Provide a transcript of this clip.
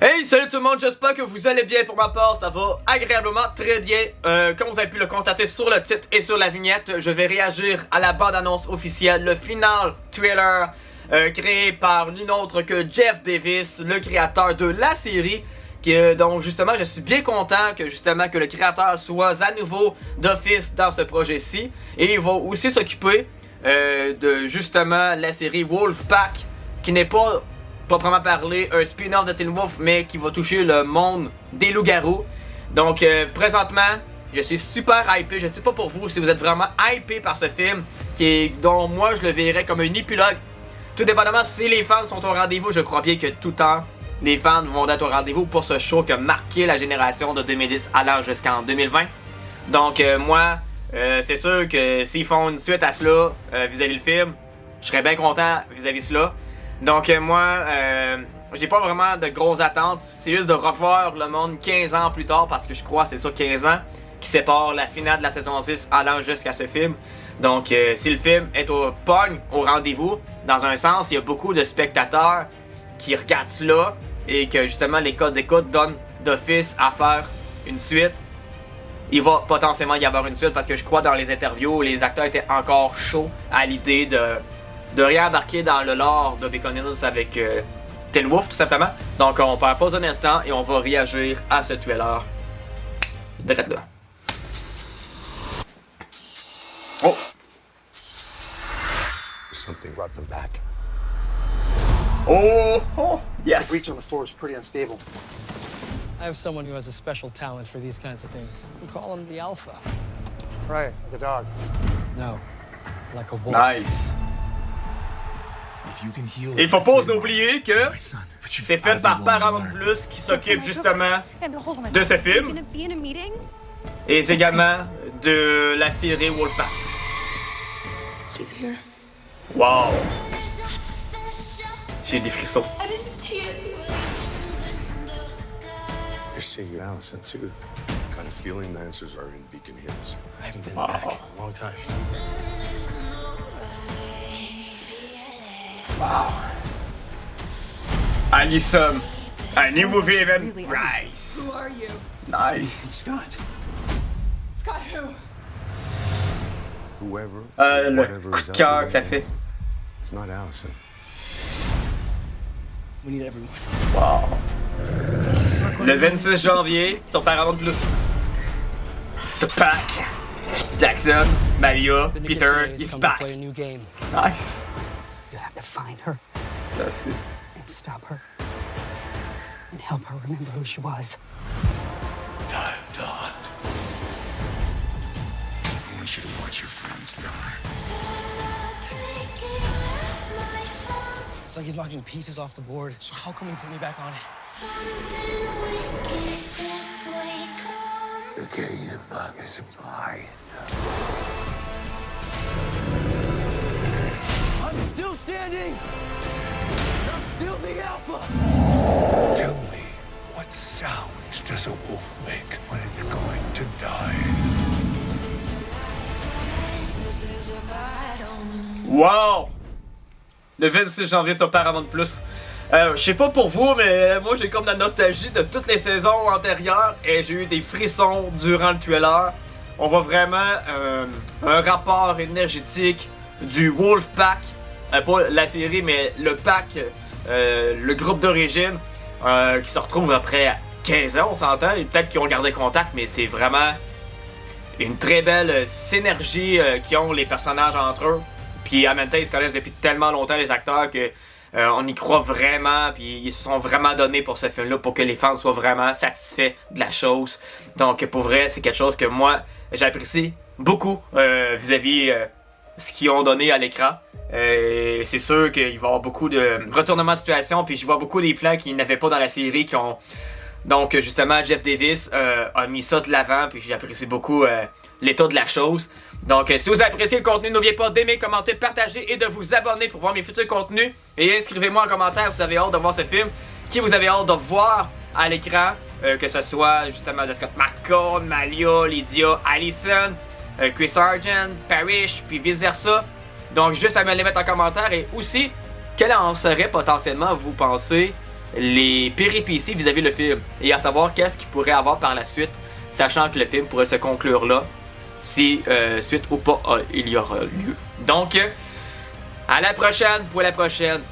Hey, salut tout le monde, j'espère que vous allez bien. Pour ma part, ça va agréablement très bien. Comme vous avez pu le constater sur le titre et sur la vignette, je vais réagir à la bande-annonce officielle, le final trailer créé par nul autre que Jeff Davis, le créateur de la série. Donc justement, je suis bien content que le créateur soit à nouveau d'office dans ce projet-ci. Et il va aussi s'occuper de justement la série Wolfpack, qui n'est pas proprement parler un spin-off de Teen Wolf, mais qui va toucher le monde des loups-garous. Donc présentement, je suis super hypé. Je sais pas pour vous si vous êtes vraiment hypé par ce film, dont moi je le verrais comme un épilogue. Tout dépendamment si les fans sont au rendez-vous, je crois bien que tout le temps les fans vont être au rendez-vous pour ce show qui a marqué la génération de 2010 allant jusqu'en 2020. Donc moi, c'est sûr que s'ils font une suite à cela vis-à-vis le film, je serais bien content vis-à-vis cela. Donc moi, j'ai pas vraiment de grosses attentes. C'est juste de revoir le monde 15 ans plus tard, parce que je crois que c'est ça, 15 ans qui sépare la finale de la saison 6 allant jusqu'à ce film. Donc si le film est au rendez-vous, dans un sens, il y a beaucoup de spectateurs qui regardent cela et que justement les codes d'écoute donnent d'office à faire une suite. Il va potentiellement y avoir une suite, parce que je crois dans les interviews, les acteurs étaient encore chauds à l'idée de réembarquer dans le lore de Bacon Hills avec Teen Wolf tout simplement. Donc on perd pas un instant et on va réagir à ce trailer. Direct là. Oh! Something brought them back. Oh! Oh! Yes! The breach on the floor is pretty unstable. I have someone who has a special talent for these kinds of things. We call him the Alpha. Right, like a dog. No, like a wolf. Nice! Il faut pas oublier que c'est fait par Paramount Plus qui s'occupe justement de ce film et également de la série Wolfpack. Wow! J'ai des frissons. You're seeing Allison too. I got a feeling the answers are in Beacon Hills. I haven't been back in a long time. Wow. Allison, a new movie even rise. Who are you? Nice. It's Scott. Scott who? Whoever, Le whatever coup is de out cœur there, que ça fait. It's not Allison. We need everyone. Wow. Le 26 janvier sur Paramount Plus. The Pack. Jackson, Maria, The Peter, Nickens is he's come to back. play a new game. Nice. You have to find her That's it. and stop her and help her remember who she was. Time to hunt. I want you to watch your friends die. It's like he's knocking pieces off the board. So how come he put me back on it? The game is mine. I'm still standing! I'm still the Alpha! Tell me, what sound does a wolf make when it's going to die? Wow! Le 26 janvier sur Paramount Plus. Je sais pas pour vous, mais moi j'ai comme la nostalgie de toutes les saisons antérieures et j'ai eu des frissons durant le trailer. On voit vraiment un rapport énergétique du Wolfpack, pas la série mais le pack, le groupe d'origine qui se retrouve après 15 ans, on s'entend, et peut-être qu'ils ont gardé contact, mais c'est vraiment une très belle synergie qu'ils ont les personnages entre eux. Puis en même temps, ils se connaissent depuis tellement longtemps, les acteurs, que on y croit vraiment. Puis ils se sont vraiment donnés pour ce film-là, pour que les fans soient vraiment satisfaits de la chose. Donc pour vrai, c'est quelque chose que moi, j'apprécie beaucoup vis-à-vis ce qu'ils ont donné à l'écran. C'est sûr qu'il va y avoir beaucoup de retournements de situation. Puis je vois beaucoup des plans qu'ils n'avaient pas dans la série, qui ont... Donc justement, Jeff Davis a mis ça de l'avant, puis j'apprécie beaucoup l'état de la chose. Donc si vous appréciez le contenu, n'oubliez pas d'aimer, commenter, partager et de vous abonner pour voir mes futurs contenus. Et inscrivez-moi en commentaire si vous avez hâte de voir ce film, qui vous avez hâte de voir à l'écran, que ce soit justement de Scott McCall, Malia, Lydia, Allison, Chris Sargent, Parrish, puis vice versa. Donc juste à me les mettre en commentaire, et aussi quel en serait potentiellement, vous pensez, les péripéties vis-à-vis le film et à savoir qu'est-ce qu'il pourrait avoir par la suite, sachant que le film pourrait se conclure là, si suite ou pas il y aura lieu. Donc, à la prochaine pour la prochaine.